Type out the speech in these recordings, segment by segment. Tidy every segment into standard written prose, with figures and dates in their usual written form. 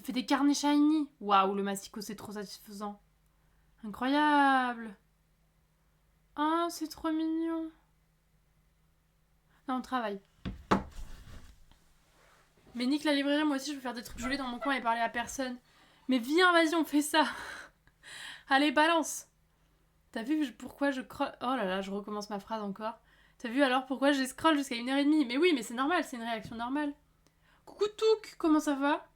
fait des carnets shiny. Waouh, le mastico, c'est trop satisfaisant. Incroyable. Ah, c'est trop mignon. Non, on travaille. Mais nique la librairie, moi aussi je veux faire des trucs gelés dans mon coin et parler à personne. Mais viens, vas-y, on fait ça. Allez, balance. T'as vu pourquoi je scroll... Oh là là, je recommence ma phrase encore. T'as vu alors pourquoi je scroll jusqu'à 1h30? Mais oui, mais c'est normal, c'est une réaction normale. Coucou Touk, comment ça va?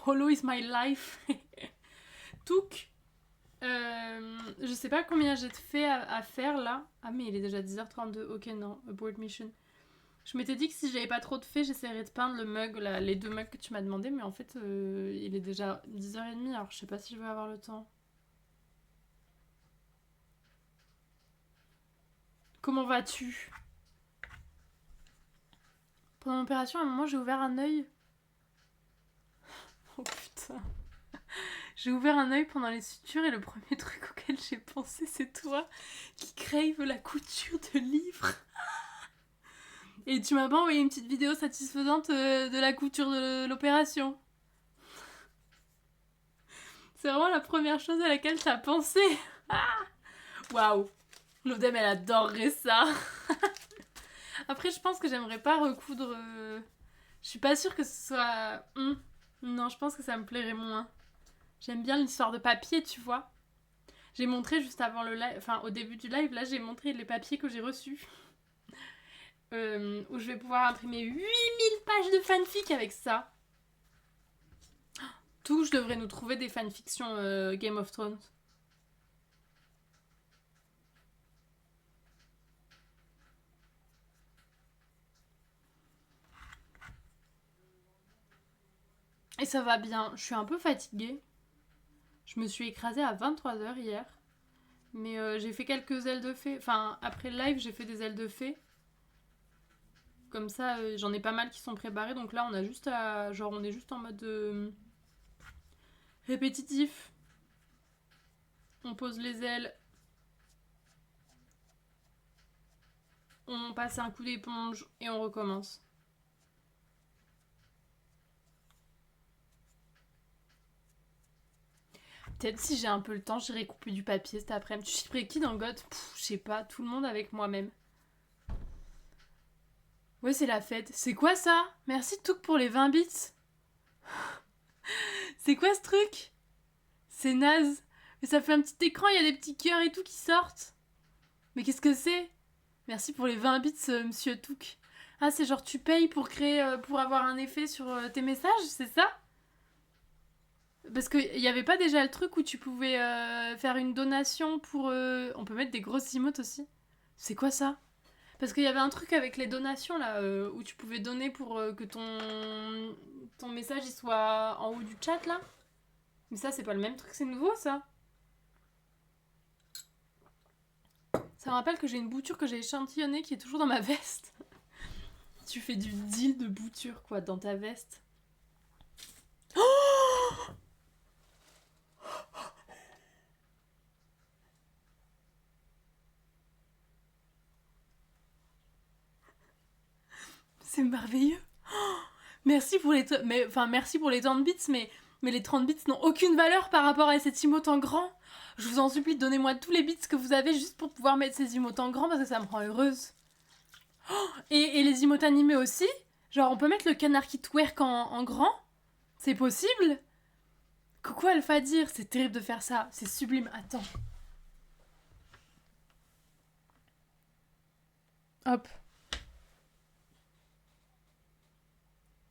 Hollow is my life. Touk, je sais pas combien j'ai de fait à faire là. Ah mais il est déjà 10h32, ok non, abort mission. Je m'étais dit que si j'avais pas trop de fait, j'essaierais de peindre le mug, là, les 2 mugs que tu m'as demandé, mais en fait il est déjà 10h30, alors je sais pas si je vais avoir le temps. Comment vas-tu? Pendant l'opération, à un moment j'ai ouvert un œil. Oh putain. J'ai ouvert un œil pendant les sutures et le premier truc auquel j'ai pensé, c'est toi qui crève la couture de livres. Et tu m'as pas envoyé une petite vidéo satisfaisante de la couture de l'opération. C'est vraiment la première chose à laquelle t'as pensé. Waouh. L'Odem, elle adorerait ça. Après, je pense que j'aimerais pas recoudre... Je suis pas sûre que ce soit... Non, je pense que ça me plairait moins. J'aime bien l'histoire de papier, tu vois. J'ai montré juste avant le live, enfin au début du live, là j'ai montré les papiers que j'ai reçus. Où je vais pouvoir imprimer 8000 pages de fanfic avec ça. Tout, je devrais nous trouver des fanfictions Game of Thrones. Et ça va bien, je suis un peu fatiguée. Je me suis écrasée à 23h hier. Mais j'ai fait quelques ailes de fée. Enfin, après le live, j'ai fait des ailes de fée. Comme ça, j'en ai pas mal qui sont préparées. Donc là, on a juste à... Genre, on est juste en mode répétitif. On pose les ailes. On passe un coup d'éponge et on recommence. Peut-être si j'ai un peu le temps, j'irai couper du papier cet après-midi. Tu chiperais qui dans God? Je sais pas, tout le monde avec moi-même. Ouais, c'est la fête. C'est quoi ça? Merci Touk pour les 20 bits. C'est quoi ce truc? C'est naze. Mais ça fait un petit écran, il y a des petits cœurs et tout qui sortent. Mais qu'est-ce que c'est? Merci pour les 20 bits, monsieur Touk. Ah, c'est genre tu payes pour créer, pour avoir un effet sur tes messages, c'est ça? Parce qu'il n'y avait pas déjà le truc où tu pouvais faire une donation pour... On peut mettre des grosses emotes aussi. C'est quoi ça? Parce qu'il y avait un truc avec les donations là, où tu pouvais donner pour que ton message il soit en haut du chat là. Mais ça c'est pas le même truc, c'est nouveau ça. Ça me rappelle que j'ai une bouture que j'ai échantillonnée qui est toujours dans ma veste. Tu fais du deal de bouture quoi dans ta veste. C'est merveilleux. Merci pour les... merci pour les 30 bits, mais les 30 bits n'ont aucune valeur par rapport à cette emote en grand. Je vous en supplie, donnez-moi tous les bits que vous avez juste pour pouvoir mettre ces emotes en grand parce que ça me rend heureuse. Et les emotes animés aussi. Genre, on peut mettre le canard qui twerk en grand. C'est possible. Coucou Alpha Dire, c'est terrible de faire ça. C'est sublime. Attends. Hop.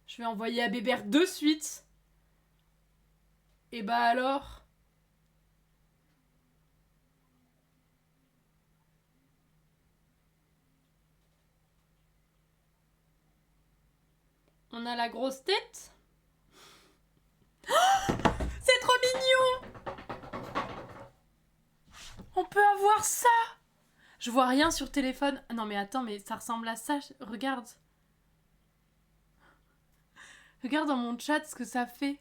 Je vais envoyer à Bébert de suite. Et bah alors... On a la grosse tête. C'est trop mignon. On peut avoir ça. Je vois rien sur téléphone. Non mais attends, mais ça ressemble à ça. Regarde. Regarde dans mon chat ce que ça fait.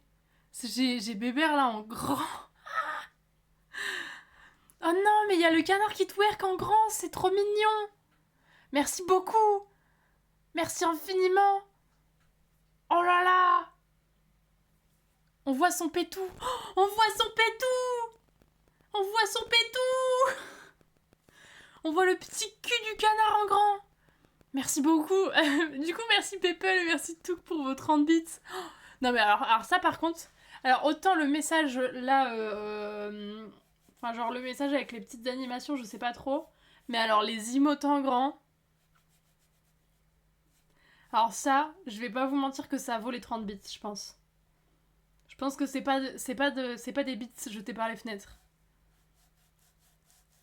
J'ai Bébert là en grand. Oh non, mais il y a le canard qui twerk en grand. C'est trop mignon. Merci beaucoup. Merci infiniment. Oh là là. On voit son pétou. Oh, on voit son pétou. On voit son pétou. On voit le petit cul du canard en grand. Merci beaucoup. Du coup, merci People et merci Touk pour vos 30 bits. Oh, non mais alors ça par contre... Alors autant le message là... Enfin genre le message avec les petites animations, je sais pas trop. Mais alors les emotes en grand... Alors ça, je vais pas vous mentir que ça vaut les 30 bits, je pense. Je pense que c'est pas des bits jetés par les fenêtres.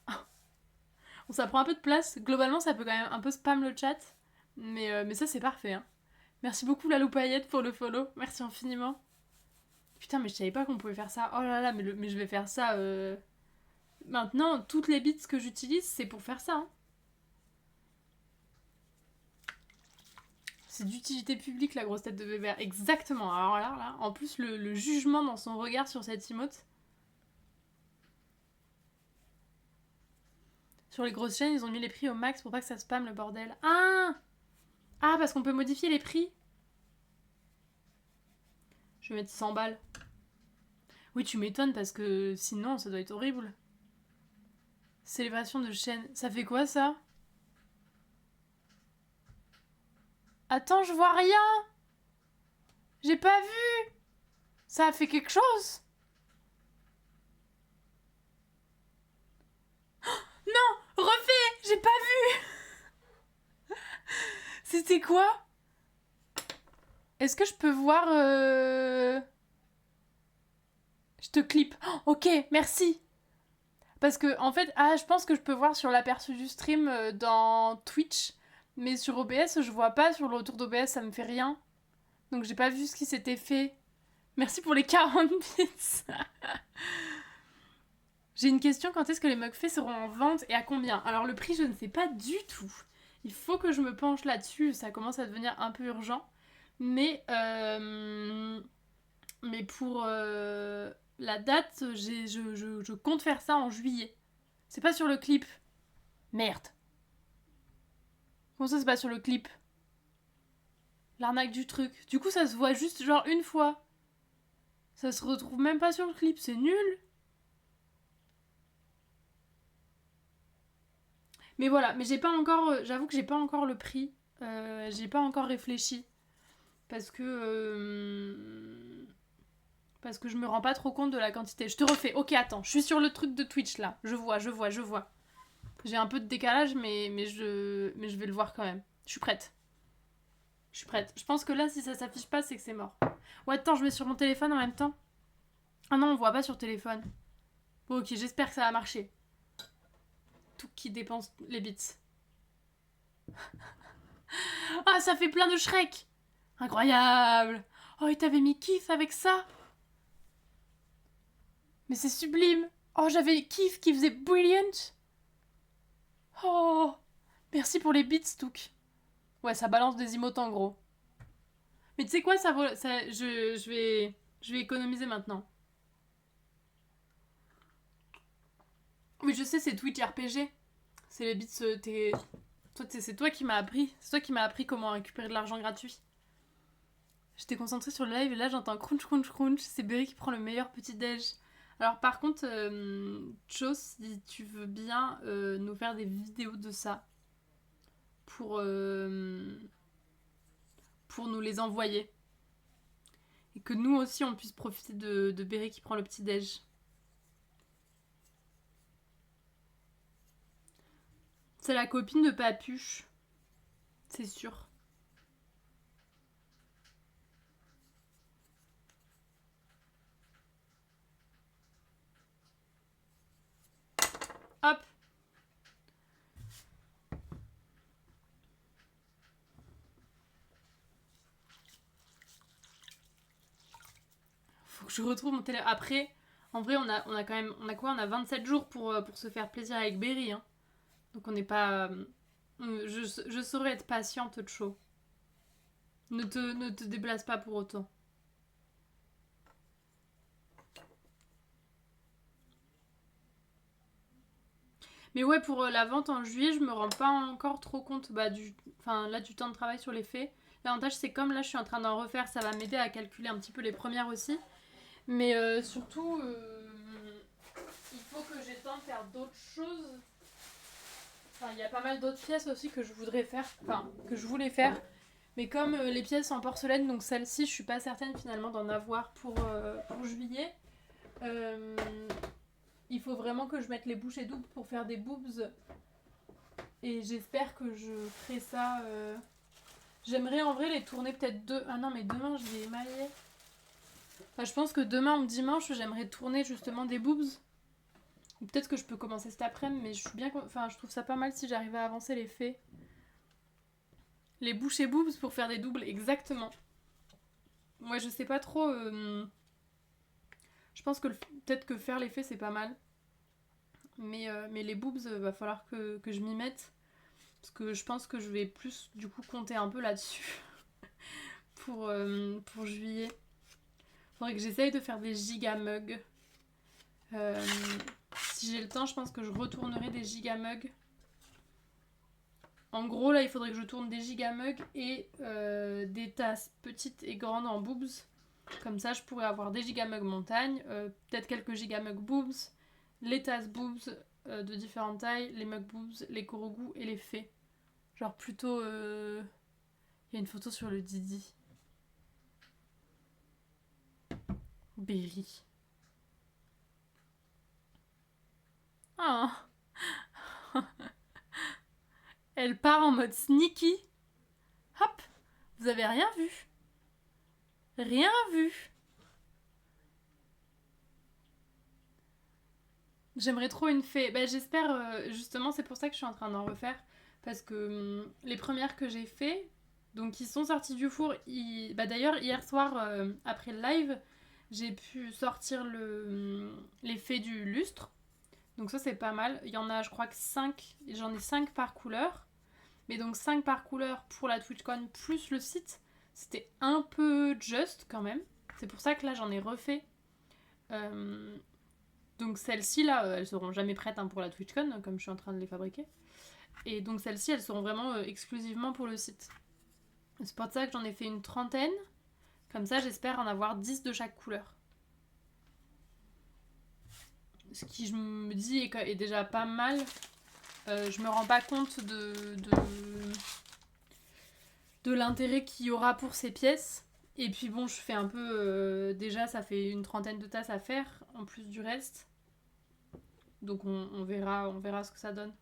Bon, ça prend un peu de place. Globalement, ça peut quand même un peu spam le chat. Mais ça, c'est parfait. Hein. Merci beaucoup, la loupaillette, pour le follow. Merci infiniment. Putain, mais je savais pas qu'on pouvait faire ça. Oh là là, mais je vais faire ça. Maintenant, toutes les bits que j'utilise, c'est pour faire ça. Hein. C'est d'utilité publique, la grosse tête de Bébert. Exactement. Alors là, en plus, le jugement dans son regard sur cette emote. Sur les grosses chaînes, ils ont mis les prix au max pour pas que ça spamme le bordel. Ah, parce qu'on peut modifier les prix. Je vais mettre 100 balles. Oui, tu m'étonnes parce que sinon, ça doit être horrible. Célébration de chaîne. Ça fait quoi, ça? Attends, je vois rien. J'ai pas vu. Ça a fait quelque chose. Oh, non, refais. J'ai pas vu. C'était quoi? Est-ce que je peux voir... Je te clip. Oh, ok, merci. Parce que, en fait, je pense que je peux voir sur l'aperçu du stream dans Twitch. Mais sur OBS, je vois pas. Sur le retour d'OBS, ça me fait rien. Donc j'ai pas vu ce qui s'était fait. Merci pour les 40 bits. J'ai une question, quand est-ce que les mugfaits seront en vente et à combien? Alors le prix, je ne sais pas du tout. Il faut que je me penche là-dessus, ça commence à devenir un peu urgent. Mais pour la date, je compte faire ça en juillet. C'est pas sur le clip. Merde. Comment ça, c'est pas sur le clip? L'arnaque du truc. Du coup, ça se voit juste genre une fois. Ça se retrouve même pas sur le clip, c'est nul. Mais voilà, mais j'ai pas encore... J'avoue que j'ai pas encore le prix. J'ai pas encore réfléchi. Parce que... Parce que je me rends pas trop compte de la quantité. Je te refais. Ok, attends. Je suis sur le truc de Twitch, là. Je vois. J'ai un peu de décalage, mais je vais le voir quand même. Je suis prête. Je pense que là, si ça s'affiche pas, c'est que c'est mort. Ouais, attends, je mets sur mon téléphone en même temps. Ah non, on voit pas sur téléphone. Bon, ok, j'espère que ça va marcher. Tout qui dépense les bits. Ah, ça fait plein de Shrek. Incroyable. Oh, et t'avais mis kiff avec ça? Mais c'est sublime. Oh, j'avais kiff qui faisait brilliant. Oh, merci pour les bits, Touk. Ouais, ça balance des emotes en gros. Mais tu sais quoi, je vais économiser maintenant. Oui, je sais, c'est Twitch RPG. C'est les bits. C'est toi qui m'as appris. C'est toi qui m'as appris comment récupérer de l'argent gratuit. J'étais concentrée sur le live et là j'entends crunch crunch crunch. C'est Berry qui prend le meilleur petit déj. Alors par contre, Cho, si tu veux bien nous faire des vidéos de ça pour nous les envoyer. Et que nous aussi on puisse profiter de Berry qui prend le petit déj. C'est la copine de Papuche. C'est sûr. Hop. Faut que je retrouve mon téléphone. Après, en vrai, on a quand même... On a quoi? On a 27 jours pour se faire plaisir avec Berry. Hein. Donc on n'est pas... je saurais être patiente, Cho. Ne te déplace pas pour autant. Mais ouais, pour la vente en juillet, je me rends pas encore trop compte du temps de travail sur les faits. L'avantage, c'est comme là, je suis en train d'en refaire, ça va m'aider à calculer un petit peu les premières aussi. Mais surtout, il faut que j'ai le temps de faire d'autres choses. Enfin, il y a pas mal d'autres pièces aussi que je voudrais faire, que je voulais faire. Mais comme les pièces en porcelaine, donc celle-ci, je suis pas certaine finalement d'en avoir pour juillet. Euh, il faut vraiment que je mette les bouchées doubles pour faire des boobs. Et j'espère que je ferai ça. J'aimerais en vrai les tourner peut-être deux. Ah non, mais demain je vais émailler. Enfin, je pense que demain ou dimanche, j'aimerais tourner justement des boobs. Ou peut-être que je peux commencer cet après-midi, mais je suis bien. Enfin, je trouve ça pas mal si j'arrive à avancer les faits. Les bouchées boobs pour faire des doubles, exactement. Moi, je sais pas trop. Je pense que peut-être que faire les faits, c'est pas mal. Mais les boobs, va falloir que je m'y mette. Parce que je pense que je vais plus, du coup, compter un peu là-dessus. pour juillet. Faudrait que j'essaye de faire des giga mugs. Si j'ai le temps, je pense que je retournerai des giga mugs. En gros, là, il faudrait que je tourne des giga mugs et des tasses petites et grandes en boobs. Comme ça, je pourrais avoir des giga mugs montagne, peut-être quelques giga mugs boobs, les tasses boobs de différentes tailles, les mugs boobs, les korogu et les fées. Genre plutôt... Il y a une photo sur le Didi. Berry. Ah. Elle part en mode sneaky. Hop. Vous avez rien vu. Rien vu. J'aimerais trop une fée. Bah, j'espère, justement, c'est pour ça que je suis en train d'en refaire. Parce que les premières que j'ai fait, donc qui sont sorties du four, bah, d'ailleurs, hier soir, après le live, j'ai pu sortir les fées du lustre. Donc ça, c'est pas mal. Il y en a, je crois que 5. J'en ai 5 par couleur. Mais donc 5 par couleur pour la TwitchCon plus le site, c'était un peu juste quand même. C'est pour ça que là, j'en ai refait. Donc celles-ci là, elles seront jamais prêtes pour la TwitchCon, comme je suis en train de les fabriquer. Et donc celles-ci, elles seront vraiment exclusivement pour le site. C'est pour ça que j'en ai fait une trentaine. Comme ça, j'espère en avoir 10 de chaque couleur. Ce qui, je me dis, est déjà pas mal. Je me rends pas compte de l'intérêt qu'il y aura pour ces pièces. Et puis bon, je fais un peu... déjà, ça fait une trentaine de tasses à faire, en plus du reste. Donc on verra ce que ça donne.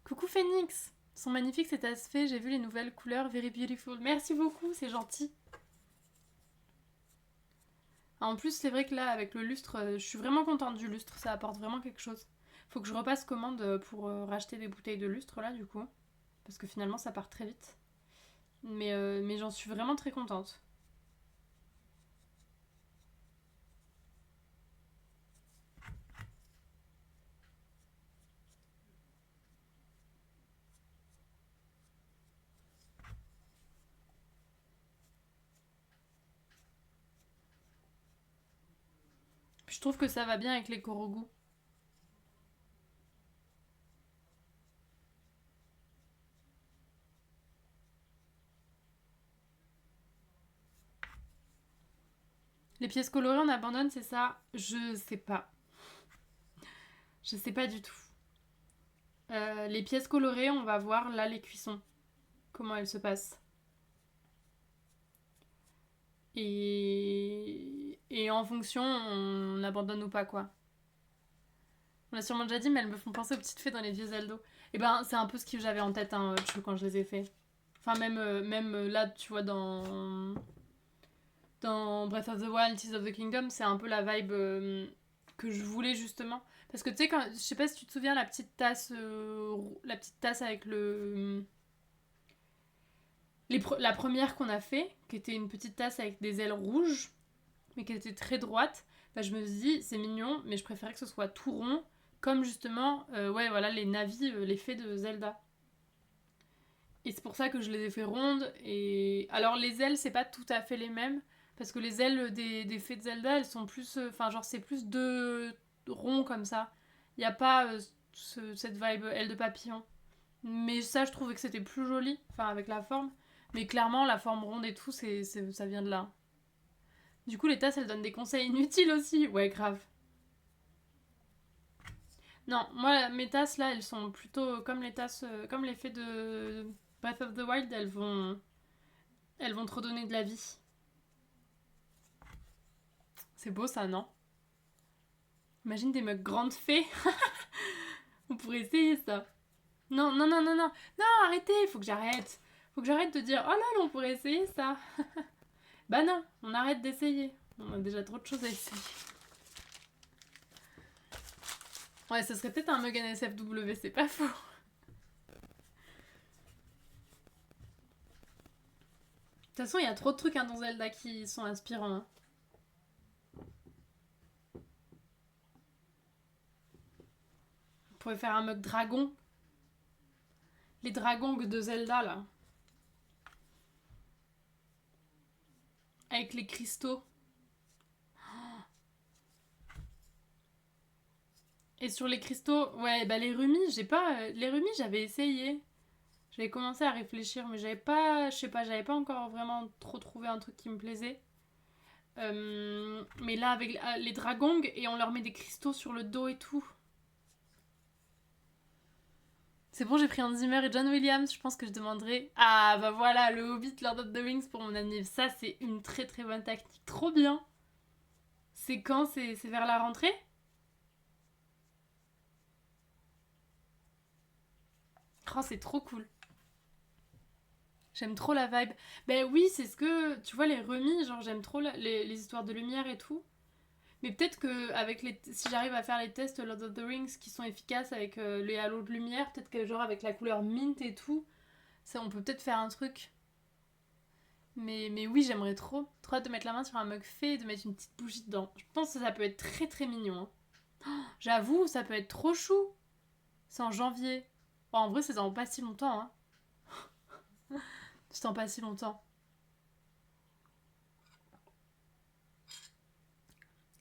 Coucou Phoenix! Sont magnifiques ces tasses fées, j'ai vu les nouvelles couleurs, very beautiful. Merci beaucoup, c'est gentil. En plus, c'est vrai que là, avec le lustre, je suis vraiment contente du lustre, ça apporte vraiment quelque chose. Faut que je repasse commande pour racheter des bouteilles de lustre là, du coup. Parce que finalement, ça part très vite. Mais j'en suis vraiment très contente. Je trouve que ça va bien avec les korogu. Les pièces colorées, on abandonne, c'est ça? Je sais pas. Je sais pas du tout. Les pièces colorées, on va voir là les cuissons. Comment elles se passent. Et en fonction, on abandonne ou pas, quoi. On l'a sûrement déjà dit, mais elles me font penser aux petites fées dans les vieux Zelda. Et ben, c'est un peu ce que j'avais en tête quand je les ai fait. Enfin, même là, tu vois, dans Breath of the Wild, Tears of the Kingdom, c'est un peu la vibe que je voulais justement. Parce que tu sais, je sais pas si tu te souviens, la petite tasse avec la première qu'on a fait, qui était une petite tasse avec des ailes rouges, mais qui était très droite, bah, je me suis dit, c'est mignon, mais je préférais que ce soit tout rond, comme justement, ouais, voilà, les navis, les fées de Zelda. Et c'est pour ça que je les ai fait rondes. Et alors, les ailes, c'est pas tout à fait les mêmes, parce que les ailes des fées de Zelda, elles sont plus. Enfin, genre, c'est plus deux ronds comme ça. Il n'y a pas cette vibe aile de papillon. Mais ça, je trouvais que c'était plus joli, enfin avec la forme. Mais clairement, la forme ronde et tout, ça vient de là. Du coup, les tasses, elles donnent des conseils inutiles aussi. Ouais, grave. Non, moi, mes tasses, là, elles sont plutôt comme les tasses, comme les fées de Breath of the Wild, elles vont te redonner de la vie. C'est beau, ça, non? Imagine des mugs grandes fées. On pourrait essayer ça. Non, non, non, non, non. Non, arrêtez, faut que j'arrête. Faut que j'arrête de dire, oh là là, on pourrait essayer ça. Bah non, on arrête d'essayer. On a déjà trop de choses à essayer. Ouais, ce serait peut-être un mug NSFW, c'est pas faux. De toute façon, il y a trop de trucs dans Zelda qui sont inspirants. Hein. On pourrait faire un mug dragon. Les dragons de Zelda, là. Avec les cristaux. Et sur les cristaux, ouais, bah les rumis, j'ai pas. Les rumis, j'avais essayé. J'avais commencé à réfléchir, mais j'avais pas. Je sais pas, j'avais pas encore vraiment trop trouvé un truc qui me plaisait. Mais là, avec les dragons, et on leur met des cristaux sur le dos et tout. C'est bon, j'ai pris Hans Zimmer et John Williams. Je pense que je demanderai. Ah, bah voilà, le Hobbit, Lord of the Rings pour mon anniv. Ça, c'est une très très bonne tactique. Trop bien. C'est quand? C'est vers la rentrée? Oh, c'est trop cool. J'aime trop la vibe. Ben oui, c'est ce que. Tu vois, les remis, genre, j'aime trop les histoires de lumière et tout. Mais peut-être que avec si j'arrive à faire les tests Lord of the Rings qui sont efficaces avec les halos de lumière, peut-être que genre avec la couleur mint et tout, ça on peut peut-être faire un truc. Mais oui, j'aimerais trop. Trop hâte de mettre la main sur un mug fait et de mettre une petite bougie dedans. Je pense que ça peut être très très mignon. Hein. Oh, j'avoue, ça peut être trop chou. C'est en janvier. Bon, en vrai, c'est dans pas si longtemps. Hein. C'est dans pas si longtemps.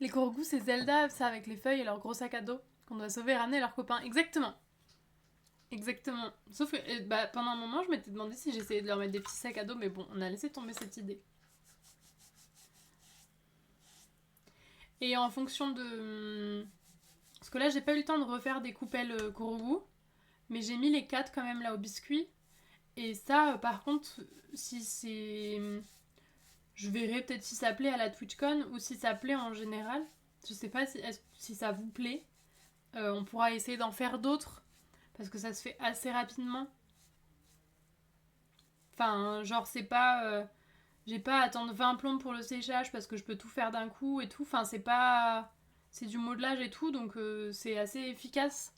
Les Corgous, c'est Zelda, ça avec les feuilles et leur gros sac à dos qu'on doit sauver et ramener leurs copains. Exactement. Exactement. Sauf que bah, pendant un moment, je m'étais demandé si j'essayais de leur mettre des petits sacs à dos, mais bon, on a laissé tomber cette idée. Et en fonction de... Parce que là, j'ai pas eu le temps de refaire des coupelles Korogu, mais j'ai mis les 4 quand même là au biscuit. Et ça, par contre, si c'est... Je verrai peut-être si ça plaît à la TwitchCon ou si ça plaît en général. Je sais pas si ça vous plaît. On pourra essayer d'en faire d'autres parce que ça se fait assez rapidement. Enfin, genre, c'est pas. J'ai pas à attendre 20 plombes pour le séchage parce que je peux tout faire d'un coup et tout. Enfin, c'est pas. C'est du modelage et tout, donc c'est assez efficace.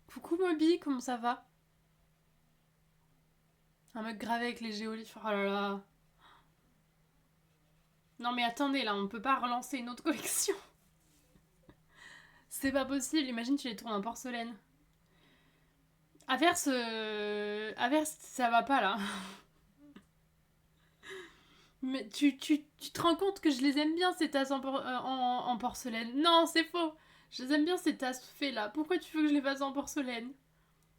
Coucou Moby, comment ça va? Un mec gravé avec les géolithes. Oh là là. Non mais attendez, là, on peut pas relancer une autre collection. C'est pas possible, imagine tu les tournes en porcelaine. Averse, Averse, ça va pas là. Mais tu te rends compte que je les aime bien ces tasses en porcelaine. Non, c'est faux. Je les aime bien ces tasses faites là. Pourquoi tu veux que je les fasse en porcelaine?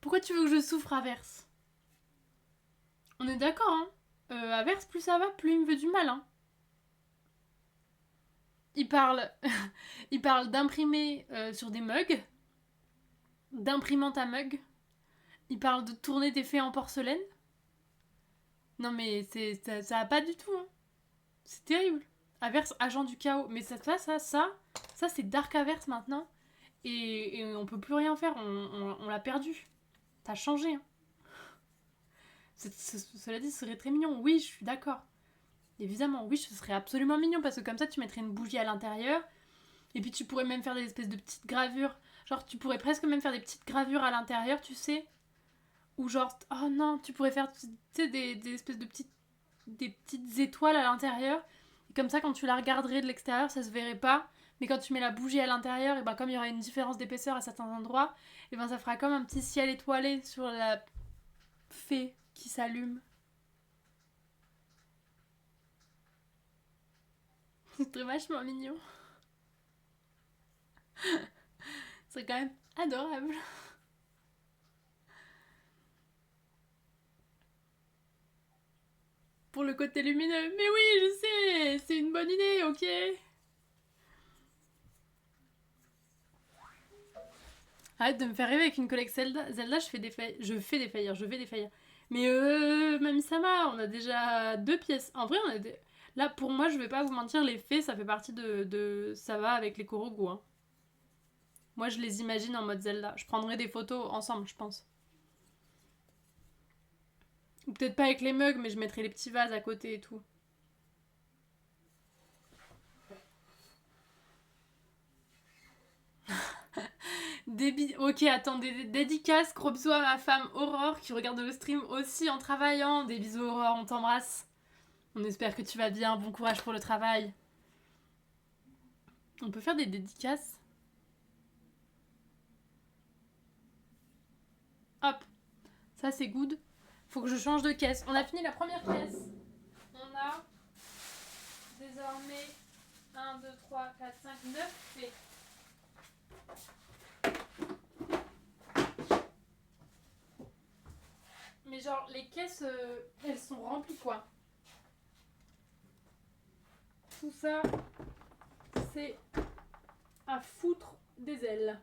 Pourquoi tu veux que je souffre, Averse? On est d'accord, hein? Averse, plus ça va, plus il me veut du mal, hein. Il parle, il parle d'imprimer sur des mugs, d'imprimante à mug. Il parle de tourner des fées en porcelaine. Non mais ça va pas du tout, hein. C'est terrible. Averse, agent du chaos. Mais ça c'est Dark Averse maintenant. Et on peut plus rien faire. On l'a perdu. T'as changé. Hein. Cela dit, ce serait très mignon. Oui, je suis d'accord. Évidemment, oui, ce serait absolument mignon parce que comme ça, tu mettrais une bougie à l'intérieur. Et puis tu pourrais même faire des espèces de petites gravures. Genre, tu pourrais presque même faire des petites gravures à l'intérieur, tu sais. Ou genre, oh non, tu pourrais faire, tu sais, des espèces de des petites étoiles à l'intérieur. Et comme ça, quand tu la regarderais de l'extérieur, ça se verrait pas. Mais quand tu mets la bougie à l'intérieur, et ben comme il y aura une différence d'épaisseur à certains endroits, et ben ça fera comme un petit ciel étoilé sur la fée qui s'allume. C'est très vachement mignon. C'est quand même adorable. Pour le côté lumineux. Mais oui, je sais, c'est une bonne idée, ok. Arrête de me faire rêver avec une collection Zelda, je fais des faillir. Mais Mami-sama, on a déjà 2 pièces. En vrai, là, pour moi, je vais pas vous mentir, les fées, ça fait partie ça va avec les Korogu. Hein. Moi, je les imagine en mode Zelda. Je prendrai des photos ensemble, je pense. Ou peut-être pas avec les mugs, mais je mettrai les petits vases à côté et tout. Ok, attends, des dédicaces, gros bisous à ma femme Aurore qui regarde le stream aussi en travaillant. Des bisous Aurore, on t'embrasse. On espère que tu vas bien, bon courage pour le travail. On peut faire des dédicaces. Hop, ça c'est good. Faut que je change de caisse. On a fini la première pièce. On a désormais 1, 2, 3, 4, 5, 9 fées. Mais genre, les caisses, elles sont remplies quoi. Tout ça, c'est à foutre des ailes.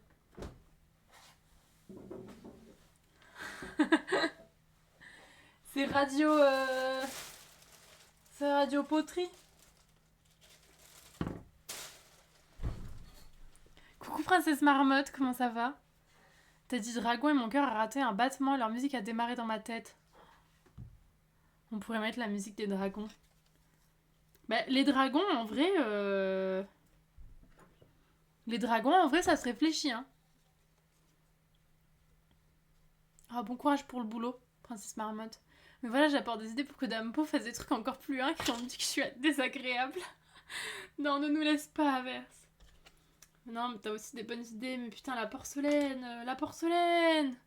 C'est radio... C'est radio poterie. Coucou Princesse Marmotte, comment ça va? T'as dit dragon et mon cœur a raté un battement et leur musique a démarré dans ma tête. On pourrait mettre la musique des dragons. Bah, les dragons, en vrai... Les dragons, en vrai, ça se réfléchit, hein. Ah, bon courage pour le boulot, Princesse Marmotte. Mais voilà, j'apporte des idées pour que Dame Po fasse des trucs encore plus qui on me dit que je suis désagréable. Non, ne nous laisse pas, Averse. Non, mais t'as aussi des bonnes idées, mais putain, la porcelaine.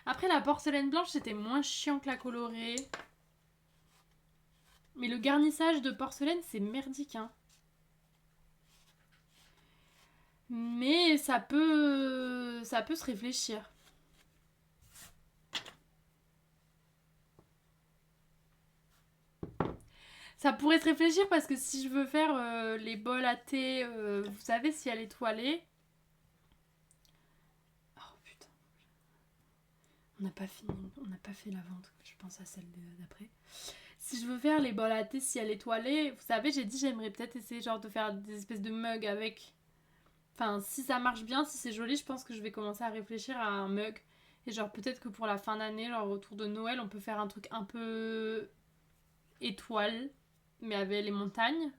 Après, la porcelaine blanche, c'était moins chiant que la colorée. Mais le garnissage de porcelaine, c'est merdique, hein. Mais ça peut se réfléchir. Ça pourrait se réfléchir parce que si je veux faire les bols à thé, vous savez, si elle est étoilée. Oh putain. On n'a pas fait la vente. Je pense à celle d'après. Si je veux faire les bols à thé, si elle est étoilée, vous savez, j'ai dit j'aimerais peut-être essayer genre de faire des espèces de mugs avec. Enfin, si ça marche bien, si c'est joli, je pense que je vais commencer à réfléchir à un mug. Et genre peut-être que pour la fin d'année, genre autour de Noël, on peut faire un truc un peu étoile, mais avec les montagnes.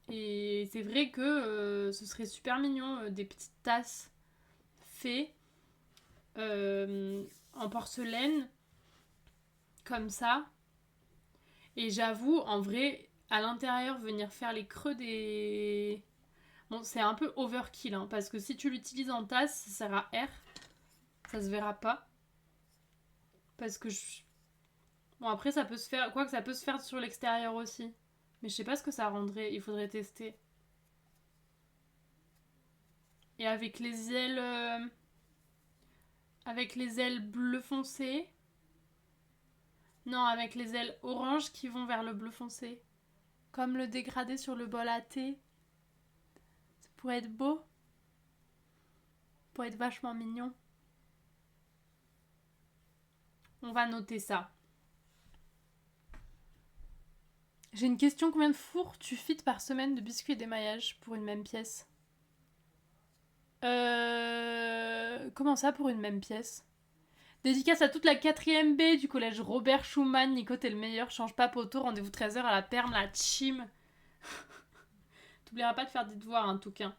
Et c'est vrai que ce serait super mignon, des petites tasses faites en porcelaine, comme ça. Et j'avoue, en vrai, à l'intérieur, venir faire les creux des... Bon, c'est un peu overkill, hein, parce que si tu l'utilises en tasse, ça sert à R. Ça se verra pas. Parce que Bon, après, ça peut se faire... Quoique, ça peut se faire sur l'extérieur aussi. Mais je sais pas ce que ça rendrait. Il faudrait tester. Et avec les ailes... Avec les ailes bleu foncé. Non, avec les ailes orange qui vont vers le bleu foncé. Comme le dégradé sur le bol à thé. Ça pourrait être beau. Ça pourrait être vachement mignon. On va noter ça. J'ai une question, combien de fours tu fites par semaine de biscuits et d'émaillage pour une même pièce? Comment ça pour une même pièce? Dédicace à toute la 4ème B du collège Robert Schumann. Nico, t'es le meilleur, change pas poteau, rendez-vous 13h à la perme, la chim. T'oublieras pas de faire des devoirs, en tout cas.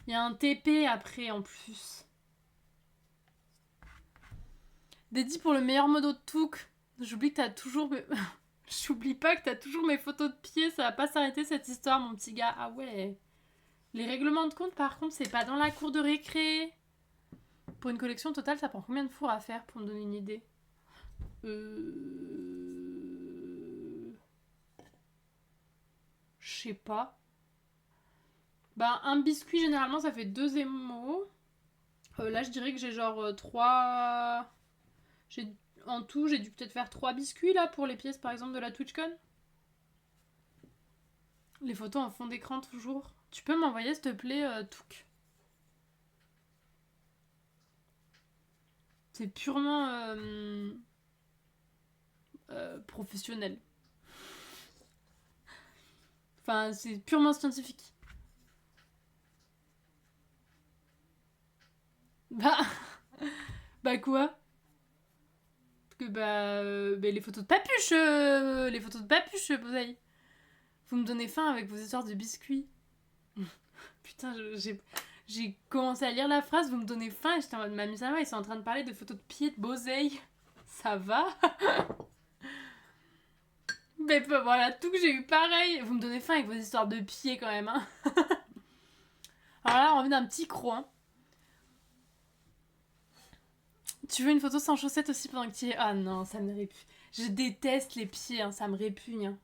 Il y a un TP après en plus. Dédi pour le meilleur modo de Touk. J'oublie que t'as toujours. J'oublie pas que t'as toujours mes photos de pied, ça va pas s'arrêter cette histoire, mon petit gars. Ah ouais. Les règlements de compte, par contre, c'est pas dans la cour de récré. Pour une collection totale, ça prend combien de fours à faire pour me donner une idée? Je sais pas. Bah, un biscuit, généralement, ça fait 2 émaux. Là, je dirais que j'ai genre 3... En tout, j'ai dû peut-être faire 3 biscuits, là, pour les pièces, par exemple, de la TwitchCon. Les photos en fond d'écran, toujours. Tu peux m'envoyer, s'il te plaît, Touk. C'est purement professionnel. Enfin, c'est purement scientifique. Bah, bah quoi? Que bah, les photos de papuche, les photos de papuche, Bosaï. Vous me donnez faim avec vos histoires de biscuits. Putain, j'ai commencé à lire la phrase, vous me donnez faim, et j'étais en mode, mamie, ça va, ils sont en train de parler de photos de pieds de Bosaï. Ça va? Mais bah, voilà, tout que j'ai eu pareil. Vous me donnez faim avec vos histoires de pieds quand même, hein. Alors là, on revient d'un petit croc, hein. Tu veux une photo sans chaussettes aussi pendant que tu y es? Ah non, ça me répugne. Je déteste les pieds, hein, ça me répugne. Hein.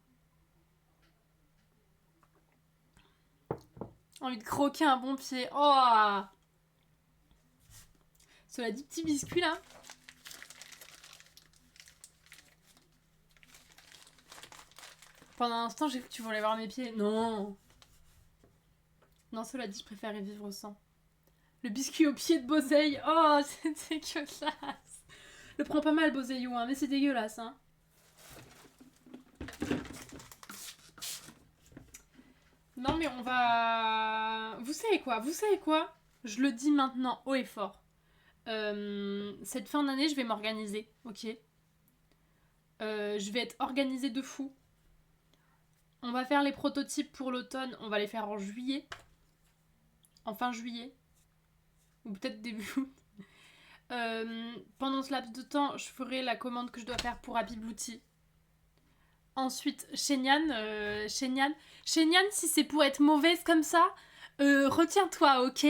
Envie de croquer un bon pied. Oh! Cela dit, petit biscuit là. Pendant un instant, j'ai cru que tu voulais voir mes pieds. Non! Non, cela dit, je préférais vivre sans. Le biscuit au pied de Boseille. Oh, c'est dégueulasse. Le prends pas mal, Boseillou, hein, mais c'est dégueulasse, hein. Non, mais on va... Vous savez quoi? Je le dis maintenant haut et fort. Cette fin d'année, je vais m'organiser, ok? Je vais être organisée de fou. On va faire les prototypes pour l'automne, on va les faire en juillet. En fin juillet. Ou peut-être début août. Pendant ce laps de temps, je ferai la commande que je dois faire pour Happy Blue Tea. Ensuite, Shenyang, si c'est pour être mauvaise comme ça, retiens-toi, ok?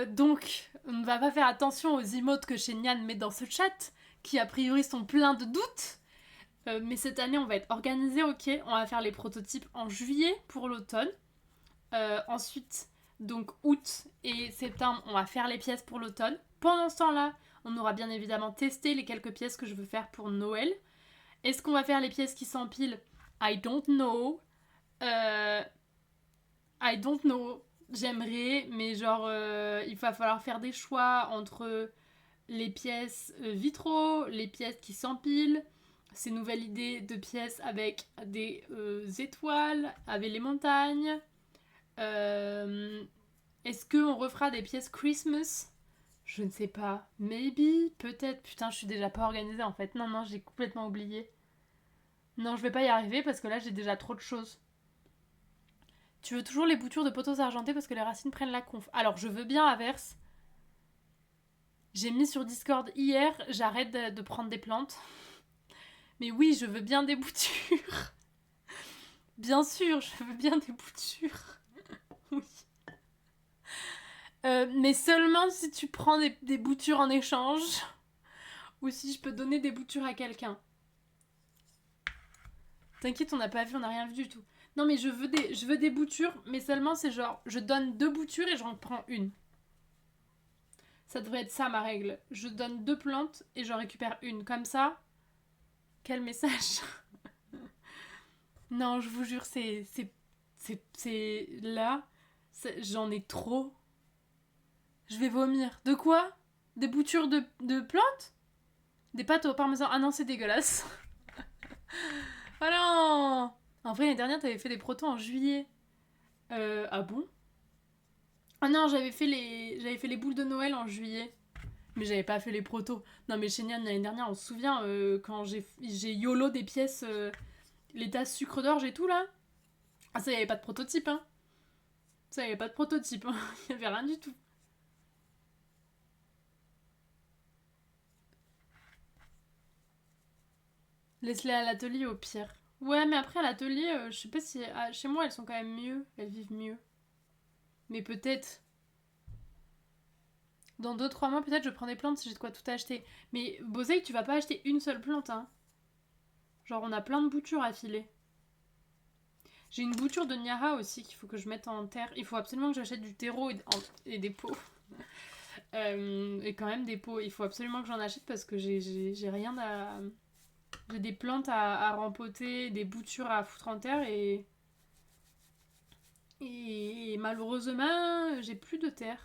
Donc, on ne va pas faire attention aux emotes que Shenyang met dans ce chat, qui a priori sont pleins de doutes. Mais cette année, on va être organisé, ok? On va faire les prototypes en juillet pour l'automne. Ensuite, donc août et septembre, on va faire les pièces pour l'automne. Pendant ce temps-là, on aura bien évidemment testé les quelques pièces que je veux faire pour Noël. Est-ce qu'on va faire les pièces qui s'empilent? I don't know. I don't know. J'aimerais, mais genre, il va falloir faire des choix entre les pièces vitraux, les pièces qui s'empilent, ces nouvelles idées de pièces avec des étoiles, avec les montagnes. Est-ce qu'on refera des pièces Christmas? Je ne sais pas. Maybe, peut-être. Putain, je suis déjà pas organisée en fait. Non, j'ai complètement oublié. Non, je vais pas y arriver parce que là, j'ai déjà trop de choses. Tu veux toujours les boutures de poteaux argentés parce que les racines prennent la conf. Alors, je veux bien Averse. J'ai mis sur Discord hier, j'arrête de prendre des plantes. Mais oui, je veux bien des boutures. Bien sûr, je veux bien des boutures. Oui. Mais seulement si tu prends des boutures en échange. Ou si je peux donner des boutures à quelqu'un. T'inquiète, on n'a pas vu, on n'a rien vu du tout. Non, mais je veux des boutures, mais seulement c'est genre, je donne 2 boutures et j'en prends une. Ça devrait être ça ma règle. Je donne 2 plantes et j'en récupère une. Comme ça, quel message? Non, je vous jure, c'est là, j'en ai trop. Je vais vomir. De quoi? Des boutures de plantes? Des pâtes au parmesan. Ah non, c'est dégueulasse. Oh non! En vrai, l'année dernière, t'avais fait des protos en juillet. Ah bon? Ah non, j'avais fait les boules de Noël en juillet. Mais j'avais pas fait les protos. Non, mais chez Nian, l'année dernière, on se souvient quand j'ai YOLO des pièces, les tasses sucre d'orge et tout là. Ah, ça, y'avait pas de prototype, hein. Ça, y'avait pas de prototype, hein. Y'avait rien du tout. Laisse-les à l'atelier au pire. Ouais, mais après, à l'atelier, je sais pas si. Ah, chez moi, elles sont quand même mieux. Elles vivent mieux. Mais peut-être. Dans 2-3 mois, peut-être, je prends des plantes si j'ai de quoi tout acheter. Mais Bosei, tu vas pas acheter une seule plante, hein. Genre, on a plein de boutures à filer. J'ai une bouture de Niara aussi qu'il faut que je mette en terre. Il faut absolument que j'achète du terreau et des pots. Et quand même des pots. Il faut absolument que j'en achète parce que j'ai rien à... J'ai des plantes à rempoter, des boutures à foutre en terre et malheureusement, j'ai plus de terre.